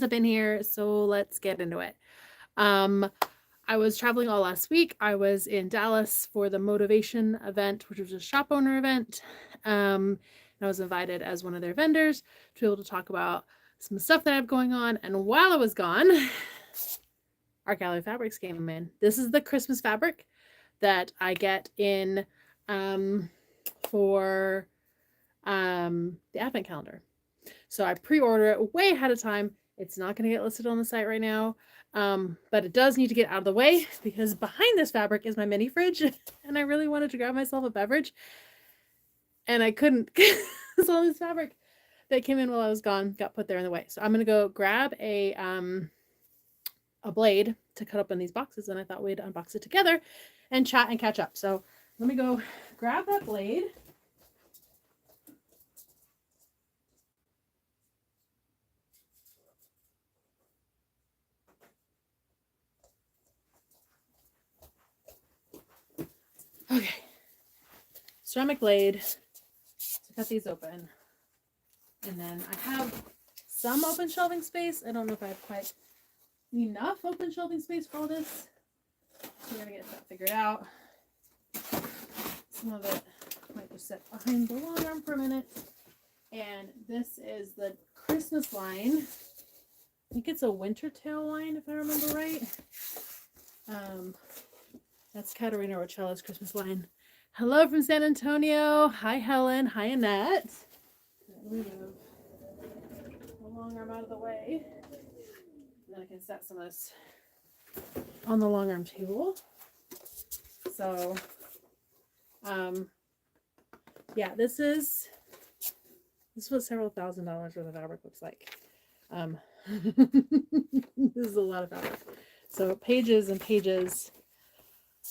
up in here, so let's get into it. I was traveling all last week. I was in Dallas for the Motivation event, which was a shop owner event. And I was invited as one of their vendors to be able to talk about some stuff that I have going on. And while I was gone, our Gallery Fabrics came in. This is the Christmas fabric that I get in for the advent calendar. So I pre-order it way ahead of time. It's not going to get listed on the site right now, but it does need to get out of the way because behind this fabric is my mini fridge, and I really wanted to grab myself a beverage, and I couldn't. So all this fabric that came in while I was gone got put there in the way. So I'm going to go grab a blade to cut open these boxes, and I thought we'd unbox it together and chat and catch up. So let me go grab that blade. Okay, ceramic blade to cut these open, and then I have some open shelving space. I don't know if I have quite enough open shelving space for all this. So we're gonna get that figured out. Some of it might just sit behind the long arm for a minute. And this is the Christmas line. I think it's a winter tail line, if I remember right. That's Katerina Rochella's Christmas line. Hello from San Antonio. Hi, Helen. Hi, Annette. Move the long arm out of the way. And then I can set some of this on the long arm table. So, yeah, this is what several $1,000s worth of fabric looks like. This is a lot of fabric. So pages and pages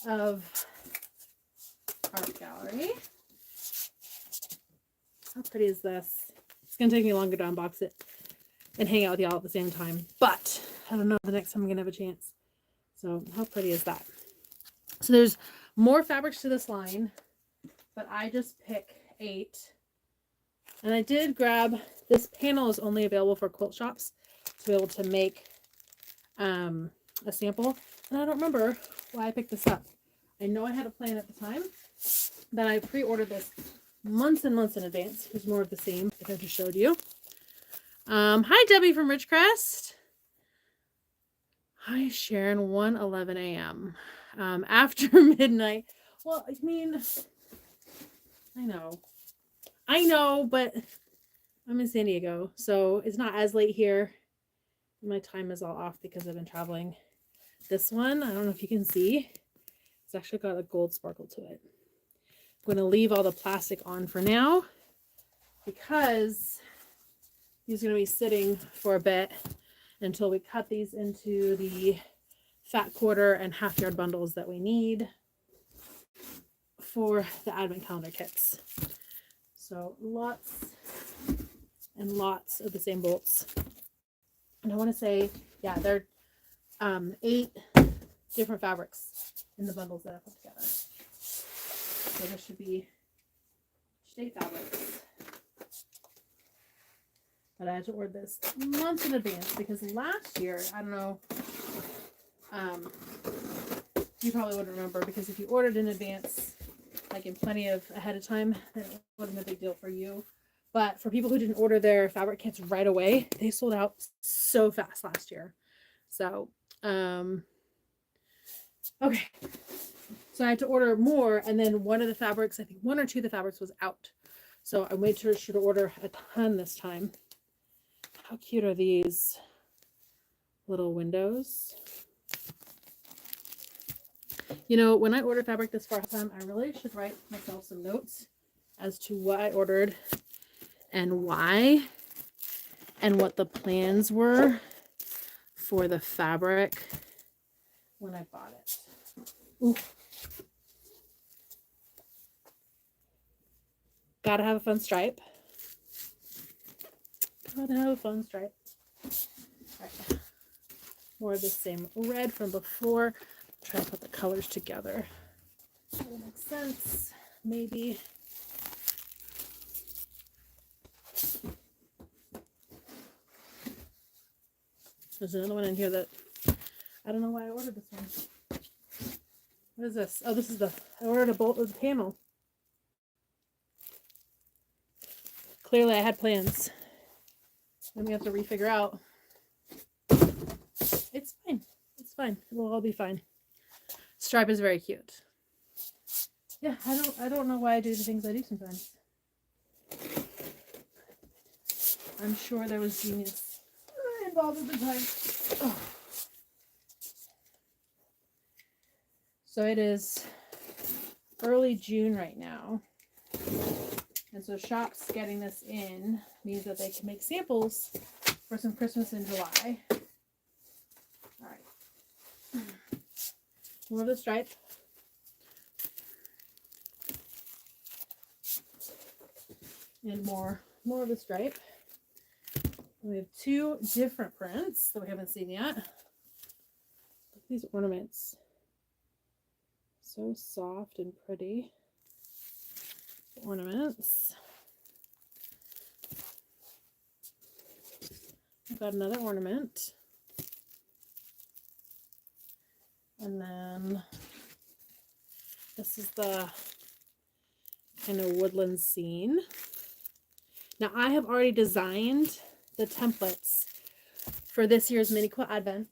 of art gallery. How pretty is this? It's gonna take me longer to unbox it and hang out with y'all at the same time, but I don't know the next time I'm gonna have a chance. So how pretty is that? So there's more fabrics to this line, but I just pick 8. And I did grab, this panel is only available for quilt shops to be able to make a sample. And I don't remember why I picked this up. I know I had a plan at the time, but I pre-ordered this months and months in advance. Here's more of the same that I just showed you. Hi, Debbie from Ridgecrest. Hi, Sharon, 1:11 a.m. After midnight. Well, I mean, I know, but I'm in San Diego, so it's not as late here. My time is all off because I've been traveling. This one, I don't know if you can see, it's actually got a gold sparkle to it. I'm going to leave all the plastic on for now because these are going to be sitting for a bit until we cut these into the fat quarter and half yard bundles that we need for the advent calendar kits. So lots and lots of the same bolts. And I want to say, yeah, there are 8 different fabrics in the bundles that I put together. So there should be 8 fabrics. But I had to order this months in advance because last year, I don't know, you probably wouldn't remember, because if you ordered in advance, like in plenty of ahead of time, then it wasn't a big deal for you. But for people who didn't order their fabric kits right away, they sold out so fast last year. So, okay. So I had to order more, and then one of the fabrics, I think 1 or 2 of the fabrics was out. So I made sure to order a ton this time. How cute are these little windows? You know, when I order fabric this far time, I really should write myself some notes as to what I ordered and why, and what the plans were for the fabric when I bought it. Ooh. Gotta have a fun stripe. Gotta have a fun stripe. All right. More of the same red from before. Try to put the colors together. That makes sense. Maybe. There's another one in here that I don't know why I ordered this one. What is this? Oh, this is I ordered a bolt with a panel. Clearly I had plans. Then we have to refigure out. It's fine. It's fine. It'll all be fine. Stripe is very cute. Yeah, I don't know why I do the things I do sometimes. I'm sure there was genius involved at the time. Oh. So it is early June right now. And so shops getting this in means that they can make samples for some Christmas in July. All right. More of the stripe. And more of the stripe. We have two different prints that we haven't seen yet. Look at these ornaments. So soft and pretty. Ornaments. I've got another ornament. And then this is the kind of woodland scene. Now I have already designed the templates for this year's mini quilt advent.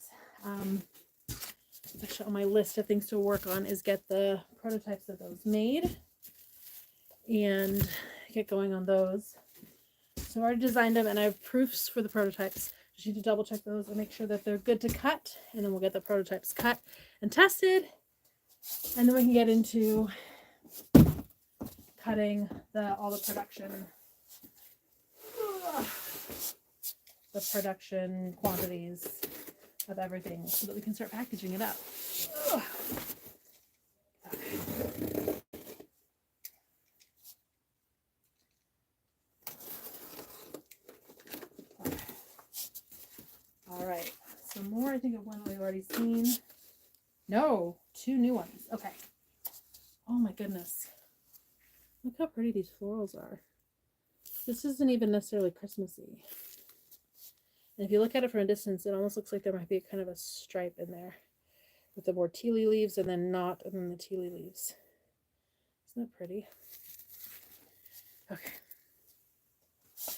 Actually on my list of things to work on is get the prototypes of those made and get going on those. So I've already designed them and I have proofs for the prototypes. Just need to double check those and make sure that they're good to cut, and then we'll get the prototypes cut and tested, and then we can get into cutting all the production quantities of everything so that we can start packaging it up. Okay. All right, some more I think of one we've already seen. No, two new ones. Okay. Oh my goodness. Look how pretty these florals are. This isn't even necessarily Christmassy. And if you look at it from a distance, it almost looks like there might be kind of a stripe in there with the more tealy leaves and then not, and then the tealy leaves. Isn't that pretty? Okay. So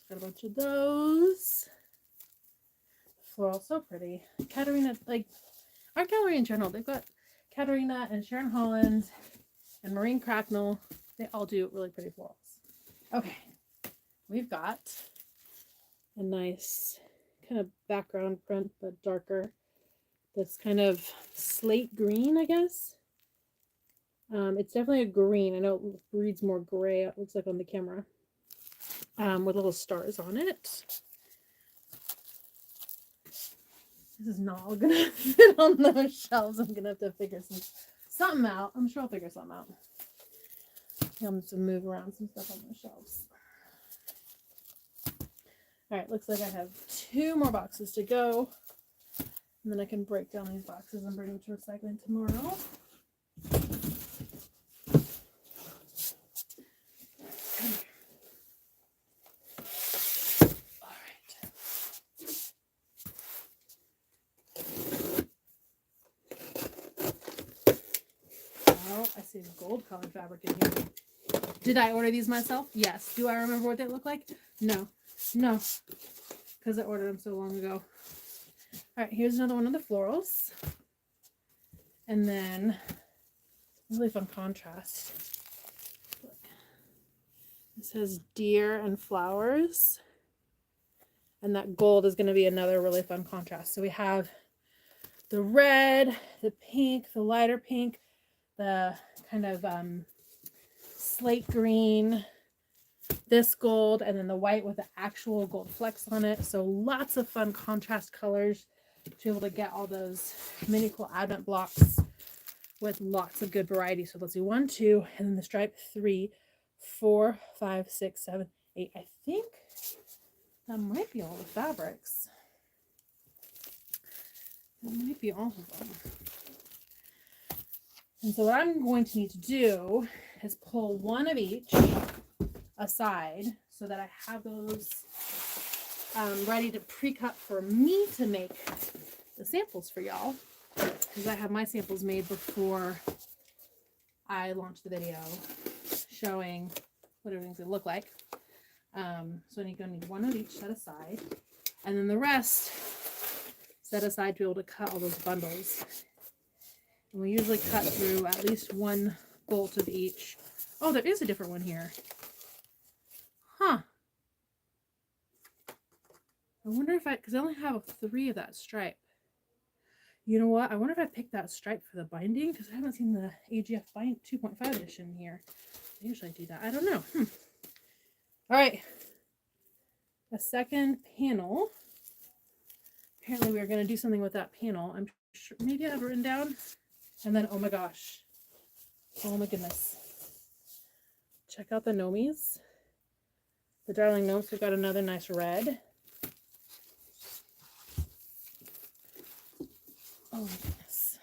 got a bunch of those. Floral, so pretty. Katarina, like our gallery in general, they've got Katarina and Sharon Holland and Maureen Cracknell. They all do really pretty florals. Okay, we've got a nice kind of background print, but darker. That's kind of slate green, I guess. It's definitely a green. I know it reads more gray, it looks like on the camera, with little stars on it. This is not all gonna fit on those shelves. I'm gonna have to figure something out. I'm sure I'll figure something out. I'm just gonna move around some stuff on the shelves. All right, looks like I have 2 more boxes to go. And then I can break down these boxes and bring them to recycling tomorrow. All right. Oh, I see gold colored fabric in here. Did I order these myself? Yes. Do I remember what they look like? No. No. Because I ordered them so long ago. All right, here's another one of the florals. And then, really fun contrast. Look. It says deer and flowers. And that gold is going to be another really fun contrast. So we have the red, the pink, the lighter pink, the kind of slate green, this gold, and then the white with the actual gold flecks on it. So lots of fun contrast colors to be able to get all those mini quilt advent blocks with lots of good variety. So let's do 1, 2, and then the stripe 3, 4, 5, 6, 7, 8. I think that might be all the fabrics. That might be all of them. And so what I'm going to need to do is pull one of each aside so that I have those ready to pre-cut for me to make the samples for y'all, because I have my samples made before I launch the video showing what everything's gonna look like. So I'm gonna need one of each set aside, and then the rest set aside to be able to cut all those bundles. And we usually cut through at least one bolt of each. Oh, there is a different one here. Huh. I wonder if because I only have 3 of that stripe. You know what? I wonder if I picked that stripe for the binding, because I haven't seen the AGF bind 2.5 edition here. I usually do that. I don't know. All right. A second panel. Apparently we are going to do something with that panel. I'm sure maybe I have it written down. And then, oh my gosh. Oh my goodness. Check out the Nomies. The Darling Gnomes. We've got another nice red. Oh my goodness.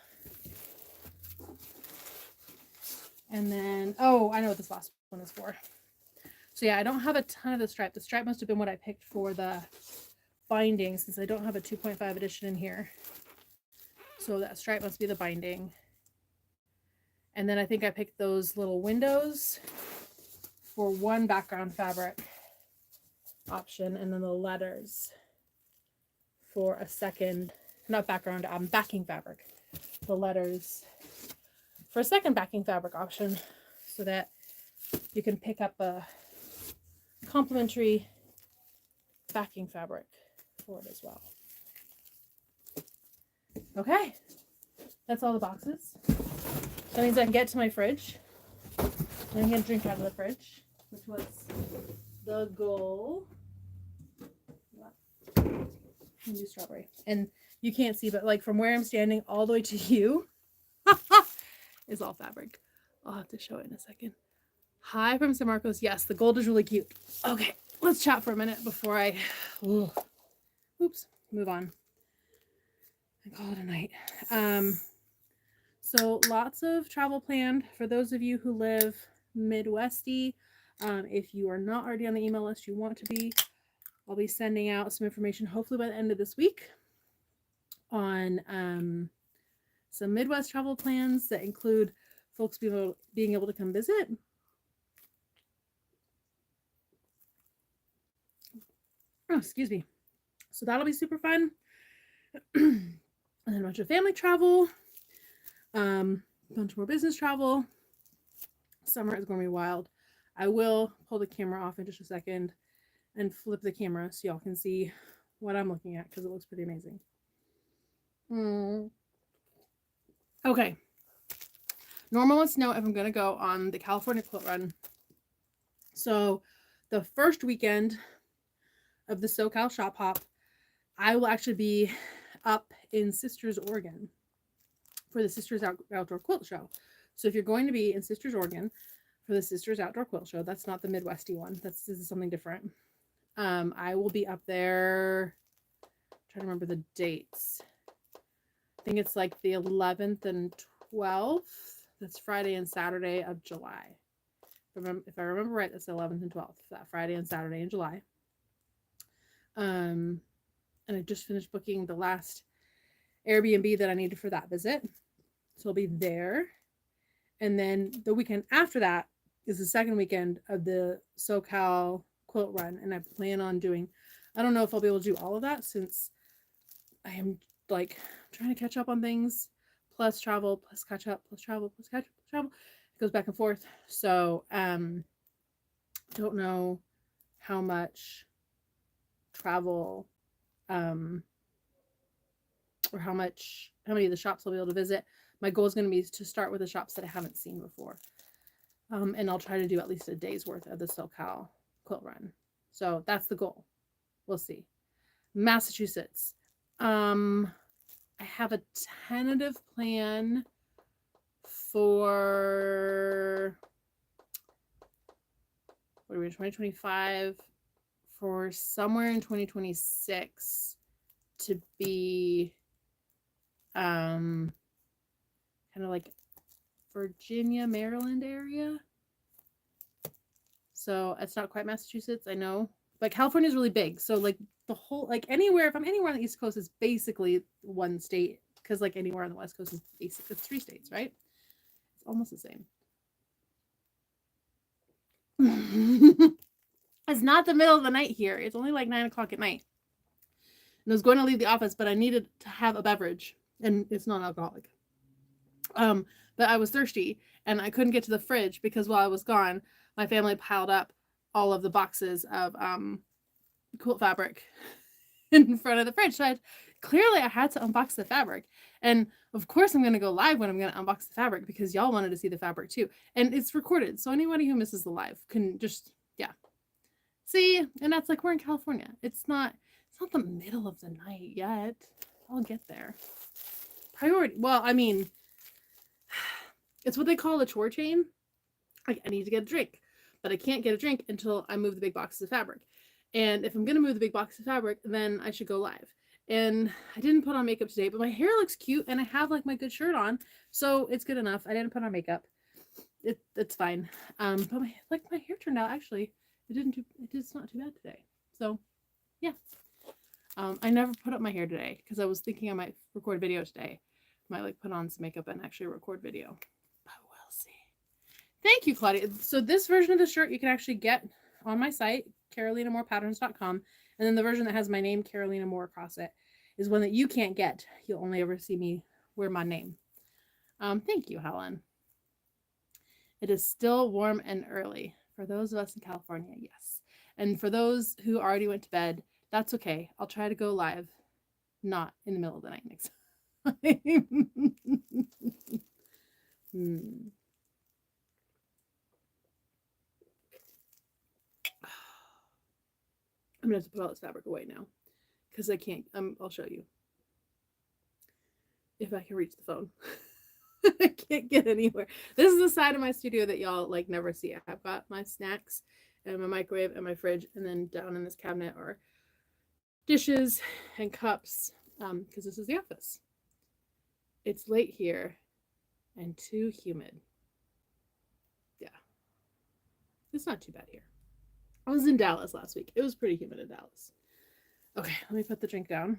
And then, oh, I know what this last one is for. So yeah, I don't have a ton of the stripe. The stripe must have been what I picked for the binding, since I don't have a 2.5 edition in here. So that stripe must be the binding. And then I think I picked those little windows for one background fabric option, and then the letters for a second, not background, backing fabric. The letters for a second backing fabric option, so that you can pick up a complimentary backing fabric for it as well. Okay, that's all the boxes. That means I can get to my fridge. And I'm going to drink out of the fridge, which was the goal. And do strawberry. And you can't see, but like from where I'm standing all the way to you is all fabric. I'll have to show it in a second. Hi from San Marcos. Yes, the gold is really cute. Okay, let's chat for a minute before I move on and call it a night. So lots of travel planned for those of you who live Midwesty. If you are not already on the email list, you want to be. I'll be sending out some information hopefully by the end of this week on some Midwest travel plans that include folks being able to come visit. Oh, excuse me. So that'll be super fun. And then a bunch of family travel, a bunch more business travel. Summer is going to be wild. I will pull the camera off in just a second and flip the camera so y'all can see what I'm looking at, because it looks pretty amazing. Okay. Normal wants to know if I'm going to go on the California quilt run. So the first weekend of the SoCal Shop Hop, I will actually be up in Sisters, Oregon for the Sisters Outdoor Quilt Show. So if you're going to be in Sisters, Oregon for the Sisters Outdoor Quilt Show, that's not the Midwesty one. This is something different. I will be up there. I'm trying to remember the dates. I think it's like the 11th and 12th. That's Friday and Saturday of July. If I remember right, that's the 11th and 12th. That Friday and Saturday in July. And I just finished booking the last Airbnb that I needed for that visit. So I'll be there. And then the weekend after that is the second weekend of the SoCal quilt run. And I plan on doing, I don't know if I'll be able to do all of that, since I am like trying to catch up on things, plus travel, plus catch up, plus travel, plus catch up, plus travel. It goes back and forth. So, don't know how much travel, or how many of the shops I'll be able to visit. My goal is going to be to start with the shops that I haven't seen before. And I'll try to do at least a day's worth of the SoCal quilt run. So that's the goal. We'll see. Massachusetts. I have a tentative plan for, what are we in 2025? For somewhere in 2026 to be kind of like Virginia, Maryland area. So it's not quite Massachusetts, I know, But California is really big. So like the whole, like anywhere, if I'm anywhere on the East Coast, is basically one state. Because like anywhere on the West Coast is basically, it's 3 states, right? It's almost the same. It's not the middle of the night here. It's only like 9 o'clock at night. And I was going to leave the office, but I needed to have a beverage, and it's non-alcoholic. But I was thirsty, and I couldn't get to the fridge because while I was gone, my family piled up all of the boxes of quilt fabric in front of the fridge. So clearly I had to unbox the fabric. And of course I'm going to go live when I'm going to unbox the fabric because y'all wanted to see the fabric too. And it's recorded. So anybody who misses the live can just, yeah. See, and that's like, we're in California. It's not the middle of the night yet. I'll get there. Priority. Well, I mean, it's what they call a chore chain. Like, I need to get a drink, but I can't get a drink until I move the big boxes of fabric. And if I'm going to move the big box of fabric, then I should go live. And I didn't put on makeup today, but my hair looks cute and I have like my good shirt on. So it's good enough. I didn't put on makeup. It's fine. But my hair turned out, actually, it's not too bad today. So yeah. I never put up my hair today because I was thinking I might record video today. Might like put on some makeup and actually record video. But we'll see. Thank you, Claudia. So this version of the shirt you can actually get on my site, CarolinaMoorePatterns.com. And then the version that has my name, Carolina Moore, across it is one that you can't get. You'll only ever see me wear my name. Thank you, Helen. It is still warm and early. For those of us in California, yes. And for those who already went to bed, that's okay. I'll try to go live, not in the middle of the night next time. I'm going to have to put all this fabric away now because I can't. I'll show you if I can reach the phone. I can't get anywhere. This is the side of my studio that y'all like never see. I've got my snacks and my microwave and my fridge, and then down in this cabinet are dishes and cups because this is the office. It's late here and too humid. Yeah, it's not too bad here. I was in Dallas last week. It was pretty humid in Dallas. Okay, let me put the drink down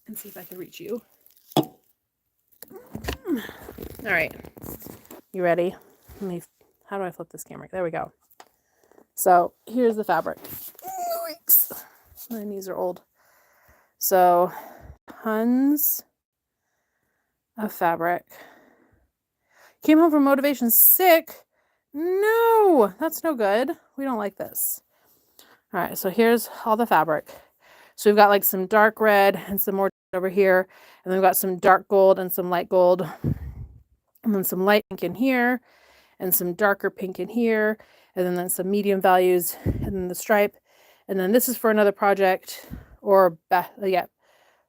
and see if I can reach you. All right, you ready? How do I flip this camera? There we go. So here's the fabric. My knees are old. So tons of fabric. Came home from motivation sick. No, that's no good. We don't like this. All right, so here's all the fabric. So we've got like some dark red and some more over here. And then we've got some dark gold and some light gold. And then some light pink in here. And some darker pink in here. And then some medium values. And then the stripe. And then this is for another project. Or,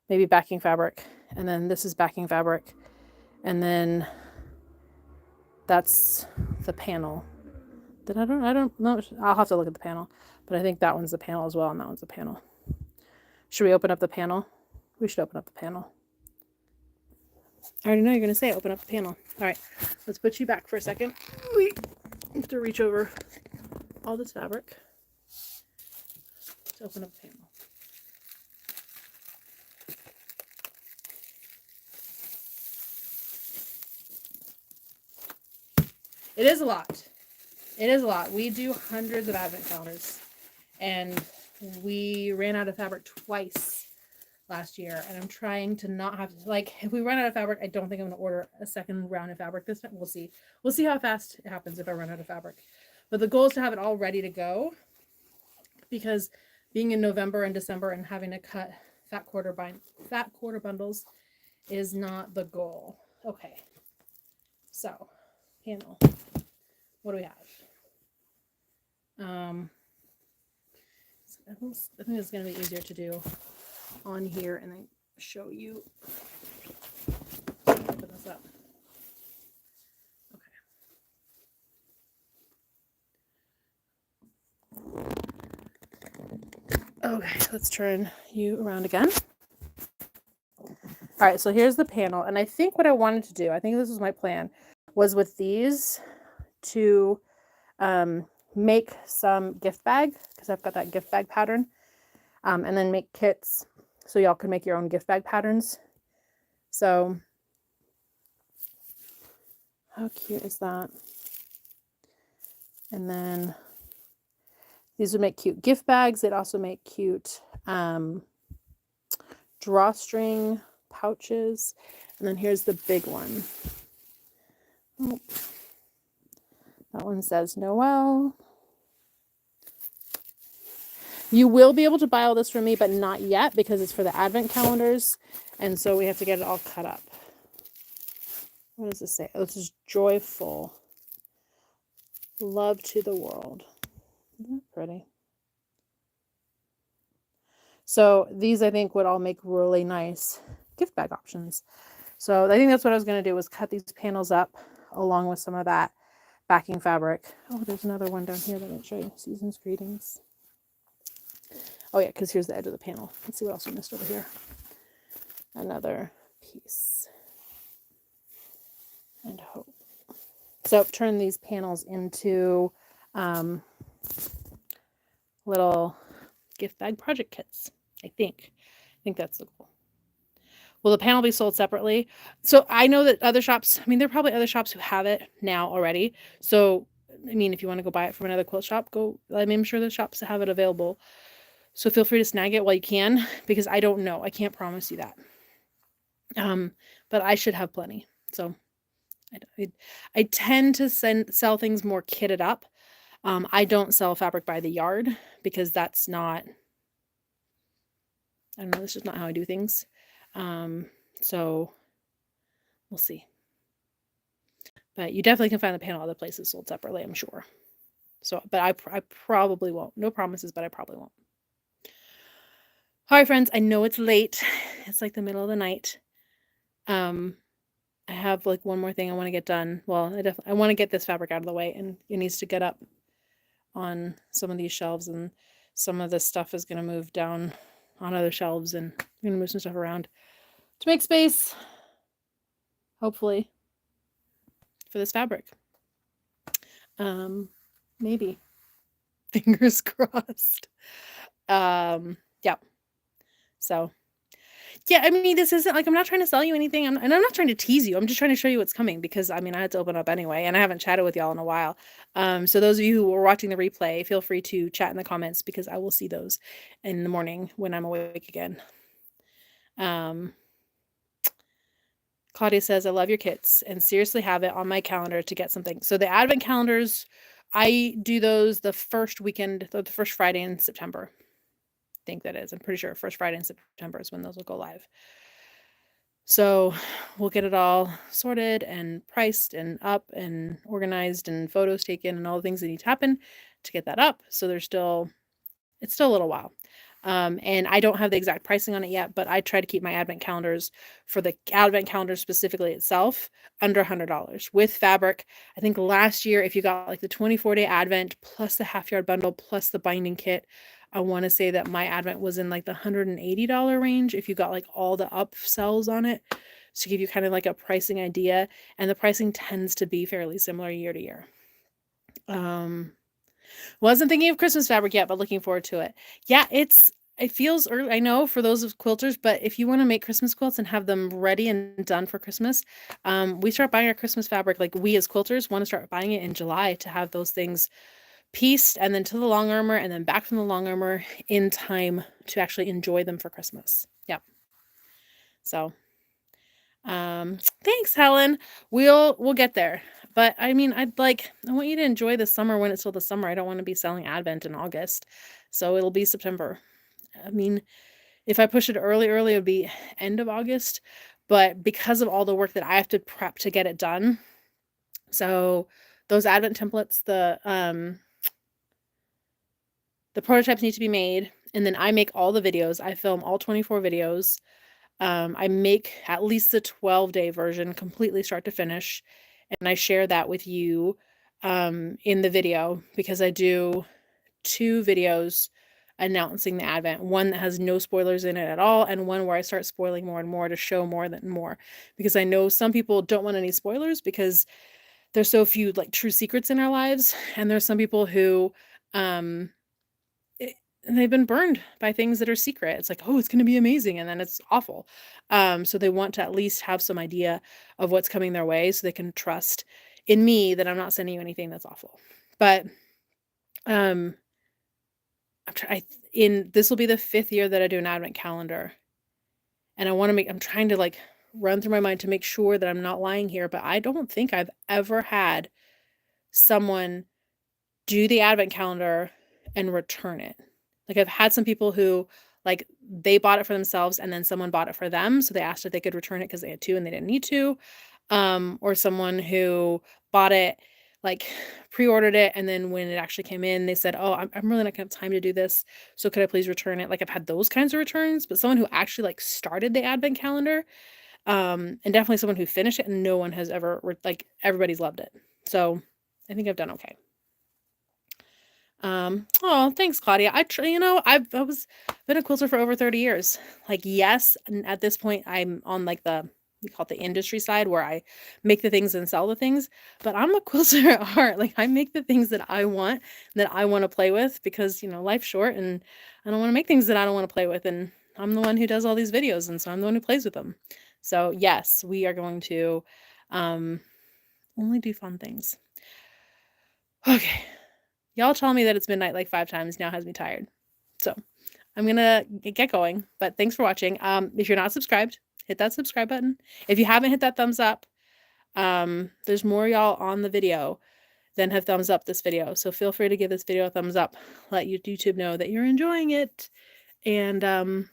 maybe backing fabric. And then this is backing fabric. And then that's the panel. I don't know. I'll have to look at the panel. But I think that one's the panel as well, and that one's the panel. Should we open up the panel? We should open up the panel. I already know you're going to say open up the panel. All right, let's put you back for a second. We have to reach over all this fabric to open up the panel. It is a lot. It is a lot. We do hundreds of advent calendars, and we ran out of fabric twice last year, and I'm trying to not have to, like, if we run out of fabric, I don't think I'm going to order a second round of fabric this time. We'll see. We'll see how fast it happens if I run out of fabric. But the goal is to have it all ready to go, because being in November and December and having to cut fat quarter bundles is not the goal. Okay. So, panel. What do we have? I think it's going to be easier to do on here and then show you. Open this up. Okay, let's turn you around again. All right, so here's the panel. And I think what I wanted to do, I think this was my plan, was with these to make some gift bag, because I've got that gift bag pattern, and then make kits so y'all can make your own gift bag patterns. So how cute is that? And then these would make cute gift bags. They'd also make cute drawstring pouches. And then here's the big one. Oh, that one says Noel. You will be able to buy all this from me, but not yet, because it's for the advent calendars. And so we have to get it all cut up. What does this say? Oh, this is joyful. Love to the world. Isn't that pretty? So these, I think, would all make really nice gift bag options. So I think that's what I was going to do, was cut these panels up along with some of that backing fabric. Oh, there's another one down here that I didn't show you. Season's Greetings. Oh yeah, because here's the edge of the panel. Let's see what else we missed over here. Another piece. And hope. So I've turned these panels into little gift bag project kits, I think. I think that's the goal. Will the panel be sold separately? So I know that other shops, I mean, there are probably other shops who have it now already. So, I mean, if you want to go buy it from another quilt shop, go. I mean, I'm sure the shops have it available. So feel free to snag it while you can, because I don't know. I can't promise you that. But I should have plenty. So I tend to sell things more kitted up. I don't sell fabric by the yard, because that's not, I don't know, that's just not how I do things. So we'll see. But you definitely can find the panel other places sold separately, I'm sure. So, but I probably won't. No promises, but I probably won't. All right, friends, I know it's late. It's like the middle of the night. I have like one more thing I want to get done. Well, I want to get this fabric out of the way, and it needs to get up on some of these shelves, and some of this stuff is going to move down on other shelves, and I'm going to move some stuff around to make space, hopefully, for this fabric. Maybe. Fingers crossed. Yeah. So, yeah, I mean, this isn't like, I'm not trying to sell you anything, and I'm not trying to tease you. I'm just trying to show you what's coming, because I mean, I had to open up anyway, and I haven't chatted with y'all in a while. So those of you who were watching the replay, feel free to chat in the comments, because I will see those in the morning when I'm awake again. Claudia says, I love your kits and seriously have it on my calendar to get something. So the advent calendars, I do those the first weekend, the first Friday in September. I think that is. I'm pretty sure first Friday in September is when those will go live. So we'll get it all sorted and priced and up and organized and photos taken and all the things that need to happen to get that up. So it's still a little while. And I don't have the exact pricing on it yet, but I try to keep my advent calendars, for the advent calendar specifically itself, under $100 with fabric. I think last year, if you got like the 24-day advent plus the half yard bundle plus the binding kit, I want to say that my advent was in like the $180 range if you got like all the upsells on it, to give you kind of like a pricing idea. And the pricing tends to be fairly similar year to year. Wasn't thinking of Christmas fabric yet, but looking forward to it. Yeah, it feels early, I know, for those of quilters, but if you want to make Christmas quilts and have them ready and done for Christmas, we start buying our Christmas fabric. Like, we as quilters want to start buying it in July to have those things pieced and then to the long armor and then back from the long armor in time to actually enjoy them for Christmas. Yeah. So, thanks, Helen. We'll get there. But I mean, I want you to enjoy the summer when it's still the summer. I don't want to be selling Advent in August. So it'll be September. I mean, if I push it early, it would be end of August. But because of all the work that I have to prep to get it done. So those Advent templates, the prototypes need to be made. And then I make all the videos. I film all 24 videos. I make at least the 12-day version completely start to finish. And I share that with you in the video, because I do 2 videos announcing the Advent. One that has no spoilers in it at all, and one where I start spoiling more and more to show more than more. Because I know some people don't want any spoilers, because there's so few like true secrets in our lives, and there's some people who and they've been burned by things that are secret. It's like, oh, it's going to be amazing, and then it's awful. So they want to at least have some idea of what's coming their way, so they can trust in me that I'm not sending you anything that's awful. But um, this will be the 5th year that I do an advent calendar, and I'm trying to like run through my mind to make sure that I'm not lying here, but I don't think I've ever had someone do the advent calendar and return it. Like, I've had some people who, like, they bought it for themselves and then someone bought it for them, so they asked if they could return it because they had to and they didn't need to. Or someone who bought it, like, pre-ordered it, and then when it actually came in, they said, "Oh, I'm really not gonna have time to do this, so could I please return it?" Like, I've had those kinds of returns, but someone who actually, like, started the advent calendar, and definitely someone who finished it, and no one has ever like, everybody's loved it. So, I think I've done okay. Oh, thanks, Claudia. I've been a quilter for over 30 years. Like, yes, and at this point I'm on like we call it the industry side where I make the things and sell the things, but I'm a quilter at heart. Like, I make the things that I want to play with, because, life's short and I don't want to make things that I don't want to play with, and I'm the one who does all these videos, and so I'm the one who plays with them. So, yes, we are going to only do fun things. Okay. Y'all tell me that it's midnight like 5 times now has me tired. So I'm gonna get going, but thanks for watching. If you're not subscribed, hit that subscribe button. If you haven't hit that thumbs up, there's more y'all on the video than have thumbs up this video. So feel free to give this video a thumbs up. Let YouTube know that you're enjoying it. And I'll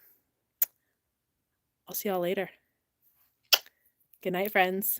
see y'all later. Good night, friends.